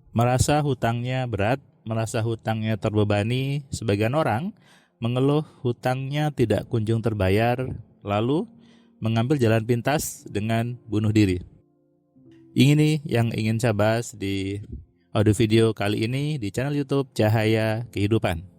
Merasa hutangnya berat, merasa hutangnya terbebani, sebagian orang mengeluh hutangnya tidak kunjung terbayar, lalu mengambil jalan pintas dengan bunuh diri. Ini nih yang ingin saya bahas di audio video kali ini di channel YouTube Cahaya Kehidupan.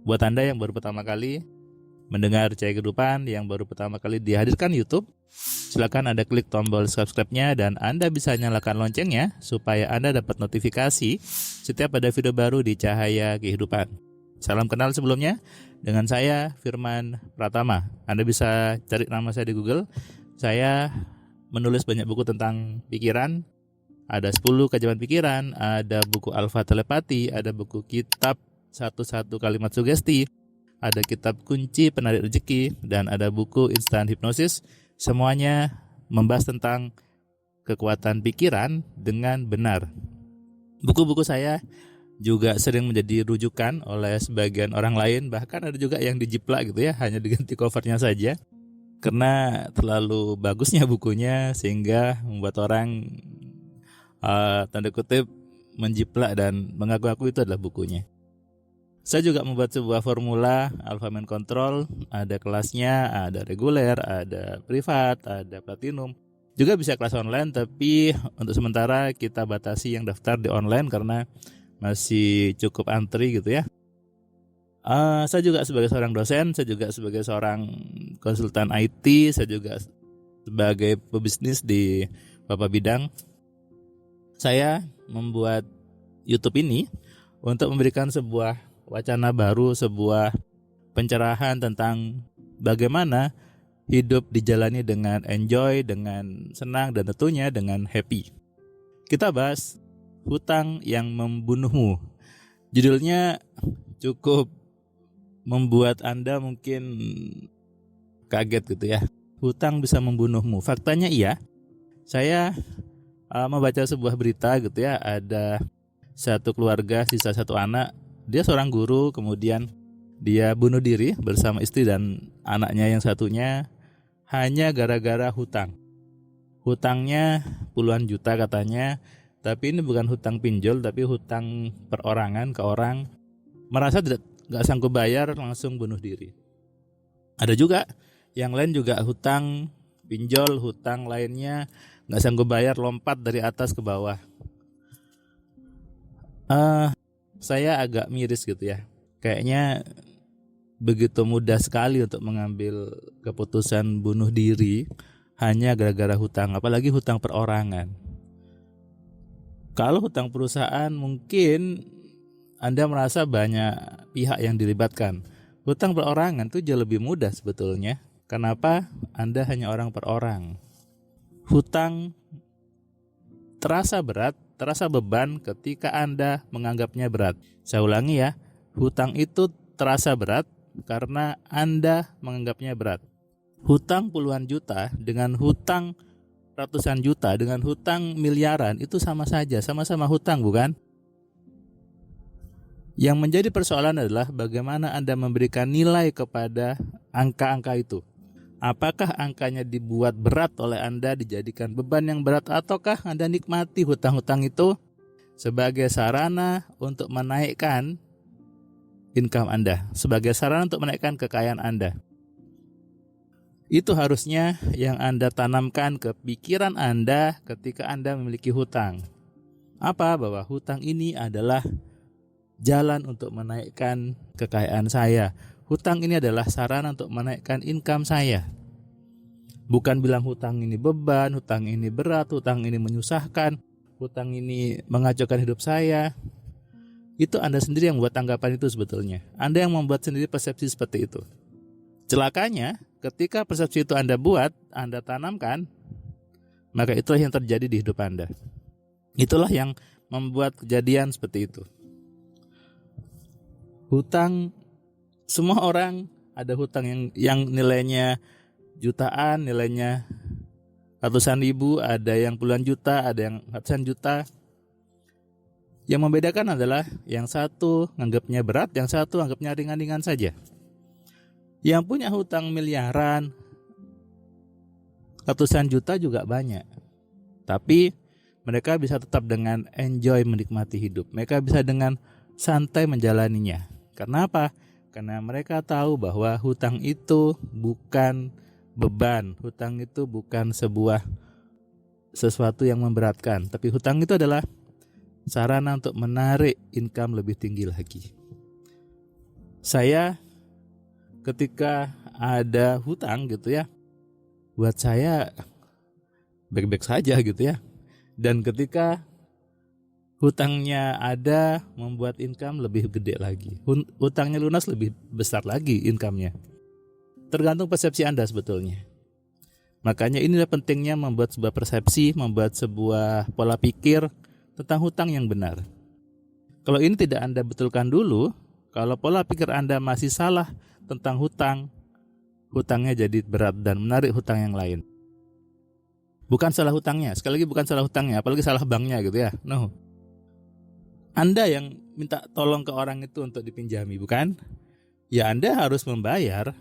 Buat Anda yang baru pertama kali mendengar Cahaya Kehidupan, yang baru pertama kali dihadirkan YouTube, silakan Anda klik tombol subscribe-nya dan Anda bisa nyalakan loncengnya supaya Anda dapat notifikasi setiap ada video baru di Cahaya Kehidupan. Salam kenal sebelumnya, dengan saya Firman Pratama. Anda bisa cari nama saya di Google. Saya menulis banyak buku tentang pikiran. Ada 10 keajaiban pikiran, ada buku Alfa Telepati, ada buku kitab 1 kalimat sugesti, ada kitab kunci penarik rezeki, dan ada buku instan hipnosis. Semuanya membahas tentang kekuatan pikiran dengan benar. Buku-buku saya juga sering menjadi rujukan oleh sebagian orang lain, bahkan ada juga yang dijiplak gitu ya, hanya diganti covernya saja karena terlalu bagusnya bukunya sehingga membuat orang tanda kutip menjiplak dan mengaku-ngaku itu adalah bukunya. Saya juga membuat sebuah formula Alpha Mind Control, ada kelasnya, ada reguler, ada privat, ada platinum. Juga bisa kelas online, tapi untuk sementara kita batasi yang daftar di online karena masih cukup antri gitu ya. Saya juga sebagai seorang dosen, saya juga sebagai seorang konsultan IT, saya juga sebagai pebisnis di beberapa bidang. Saya membuat YouTube ini untuk memberikan sebuah wacana baru, sebuah pencerahan tentang bagaimana hidup dijalani dengan enjoy, dengan senang, dan tentunya dengan happy. Kita bahas hutang yang membunuhmu. Judulnya cukup membuat Anda mungkin kaget gitu ya. Hutang bisa membunuhmu. Faktanya iya. Saya membaca sebuah berita gitu ya, ada satu keluarga sisa satu anak. Dia seorang guru, kemudian dia bunuh diri bersama istri dan anaknya yang satunya hanya gara-gara hutang. Hutangnya puluhan juta katanya, tapi ini bukan hutang pinjol, tapi hutang perorangan ke orang. Merasa nggak sanggup bayar, langsung bunuh diri. Ada juga yang lain juga hutang pinjol, hutang lainnya nggak sanggup bayar, lompat dari atas ke bawah. Saya agak miris gitu ya. Kayaknya begitu mudah sekali untuk mengambil keputusan bunuh diri hanya gara-gara hutang, apalagi hutang perorangan. Kalau hutang perusahaan mungkin Anda merasa banyak pihak yang dilibatkan. Hutang perorangan itu jauh lebih mudah sebetulnya. Kenapa? Anda hanya orang per orang. Hutang terasa berat, terasa beban ketika Anda menganggapnya berat. Saya ulangi ya, hutang itu terasa berat karena Anda menganggapnya berat. Hutang puluhan juta dengan hutang ratusan juta, dengan hutang miliaran itu sama saja, sama-sama hutang bukan? Yang menjadi persoalan adalah bagaimana Anda memberikan nilai kepada angka-angka itu. Apakah angkanya dibuat berat oleh Anda, dijadikan beban yang berat, ataukah Anda nikmati hutang-hutang itu sebagai sarana untuk menaikkan income Anda, sebagai sarana untuk menaikkan kekayaan Anda? Itu harusnya yang Anda tanamkan ke pikiran Anda ketika Anda memiliki hutang. Apa? Bahwa hutang ini adalah jalan untuk menaikkan kekayaan saya. Hutang ini adalah sarana untuk menaikkan income saya. Bukan bilang hutang ini beban, hutang ini berat, hutang ini menyusahkan, hutang ini mengacaukan hidup saya. Itu Anda sendiri yang membuat tanggapan itu sebetulnya. Anda yang membuat sendiri persepsi seperti itu. Celakanya, ketika persepsi itu Anda buat, Anda tanamkan, maka itulah yang terjadi di hidup Anda. Itulah yang membuat kejadian seperti itu. Hutang, semua orang ada hutang yang nilainya jutaan, nilainya ratusan ribu, ada yang puluhan juta, ada yang ratusan juta. Yang membedakan adalah yang satu anggapnya berat, yang satu anggapnya ringan-ringan saja. Yang punya hutang miliaran, ratusan juta juga banyak. Tapi mereka bisa tetap dengan enjoy menikmati hidup. Mereka bisa dengan santai menjalaninya. Karena apa? Karena mereka tahu bahwa hutang itu bukan beban. Hutang itu bukan sesuatu yang memberatkan. Tapi hutang itu adalah sarana untuk menarik income lebih tinggi lagi. Saya ketika ada hutang gitu ya, buat saya baik-baik saja gitu ya. Dan ketika hutangnya ada, membuat income lebih gede lagi. Hutangnya lunas, lebih besar lagi income-nya. Tergantung persepsi Anda sebetulnya. Makanya inilah pentingnya membuat sebuah persepsi, membuat sebuah pola pikir tentang hutang yang benar. Kalau ini tidak Anda betulkan dulu, kalau pola pikir Anda masih salah tentang hutang, hutangnya jadi berat dan menarik hutang yang lain. Bukan salah hutangnya, sekali lagi bukan salah hutangnya, apalagi salah banknya gitu ya. No. Anda yang minta tolong ke orang itu untuk dipinjami, bukan? Ya Anda harus membayar.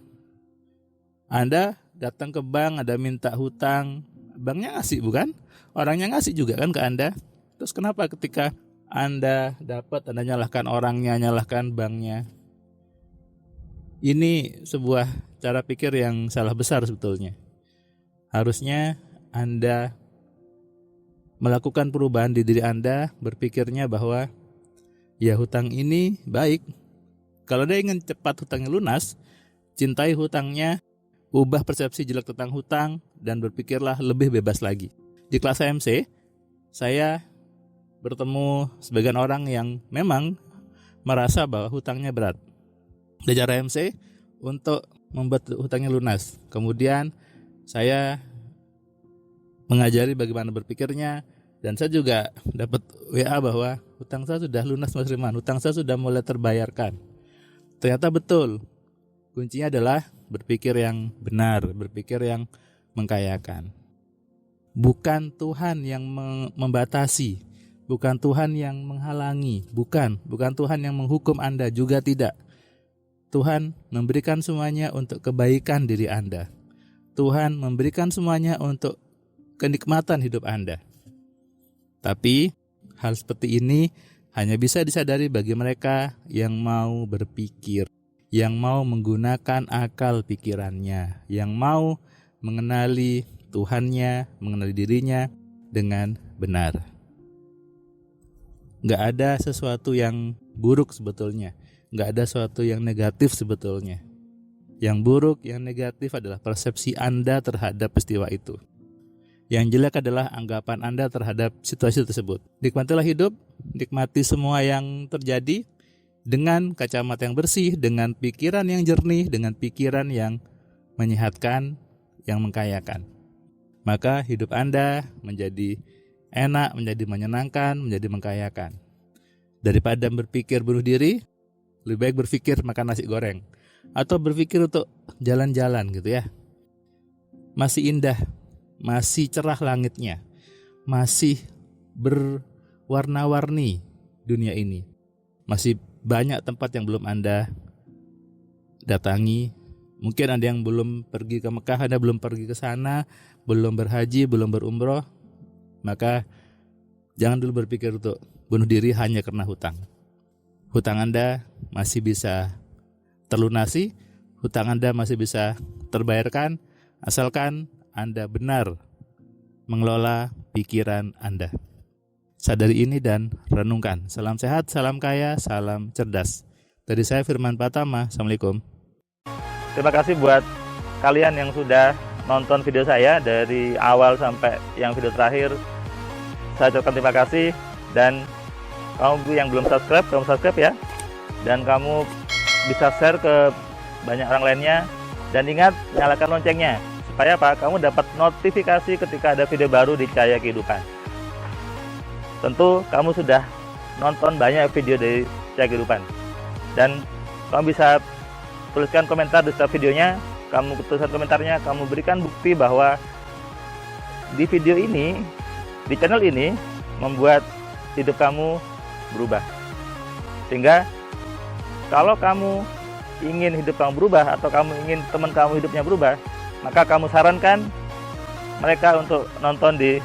Anda datang ke bank, Anda minta hutang, banknya ngasih bukan? Orangnya ngasih juga kan ke Anda. Terus kenapa ketika Anda dapat, Anda nyalahkan orangnya, nyalahkan banknya? Ini sebuah cara pikir yang salah besar sebetulnya. Harusnya Anda melakukan perubahan di diri Anda, berpikirnya bahwa ya hutang ini baik. Kalau Anda ingin cepat hutangnya lunas, cintai hutangnya, ubah persepsi jelek tentang hutang, dan berpikirlah lebih bebas lagi. Di kelas AMC, saya bertemu sebagian orang yang memang merasa bahwa hutangnya berat. Belajar AMC untuk membuat hutangnya lunas. Kemudian saya mengajari bagaimana berpikirnya, dan saya juga dapat WA bahwa hutang saya sudah lunas Mas Riman, hutang saya sudah mulai terbayarkan. Ternyata betul. Kuncinya adalah berpikir yang benar, berpikir yang mengkayakan. Bukan Tuhan yang membatasi, bukan Tuhan yang menghalangi, bukan Tuhan yang menghukum Anda, juga tidak. Tuhan memberikan semuanya untuk kebaikan diri Anda. Tuhan memberikan semuanya untuk kenikmatan hidup Anda. Tapi hal seperti ini hanya bisa disadari bagi mereka yang mau berpikir, yang mau menggunakan akal pikirannya, yang mau mengenali Tuhannya, mengenali dirinya dengan benar. Gak ada sesuatu yang buruk sebetulnya. Gak ada sesuatu yang negatif sebetulnya. Yang buruk, yang negatif adalah persepsi Anda terhadap peristiwa itu. Yang jelek adalah anggapan Anda terhadap situasi tersebut. Nikmatilah hidup, nikmati semua yang terjadi dengan kacamata yang bersih, dengan pikiran yang jernih, dengan pikiran yang menyehatkan, yang mengkayakan. Maka hidup Anda menjadi enak, menjadi menyenangkan, menjadi mengkayakan. Daripada berpikir bunuh diri, lebih baik berpikir makan nasi goreng, atau berpikir untuk jalan-jalan gitu ya. Masih indah, masih cerah langitnya, masih berwarna-warni dunia ini. Masih banyak tempat yang belum Anda datangi. Mungkin Anda yang belum pergi ke Mekah, Anda belum pergi ke sana, belum berhaji, belum berumroh. Maka jangan dulu berpikir untuk bunuh diri hanya karena hutang. Hutang Anda masih bisa terlunasi, hutang Anda masih bisa terbayarkan, asalkan Anda benar mengelola pikiran Anda. Sadari ini dan renungkan. Salam sehat, salam kaya, salam cerdas. Dari saya Firman Pratama, Assalamualaikum. Terima kasih buat kalian yang sudah nonton video saya dari awal sampai yang video terakhir. Saya ucapkan terima kasih, dan kamu yang belum subscribe, kamu subscribe ya. Dan kamu bisa share ke banyak orang lainnya. Dan ingat, nyalakan loncengnya. Supaya apa? Kamu dapat notifikasi ketika ada video baru di Cahaya Kehidupan. tentu kamu sudah nonton banyak video dari Cahaya Kehidupan. Dan kamu bisa tuliskan komentar di setiap videonya, kamu tuliskan komentarnya, kamu berikan bukti bahwa di video ini, di channel ini, membuat hidup kamu berubah. Sehingga kalau kamu ingin hidup kamu berubah, atau kamu ingin teman kamu hidupnya berubah, maka kamu sarankan mereka untuk nonton di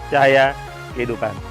Cahaya Kehidupan.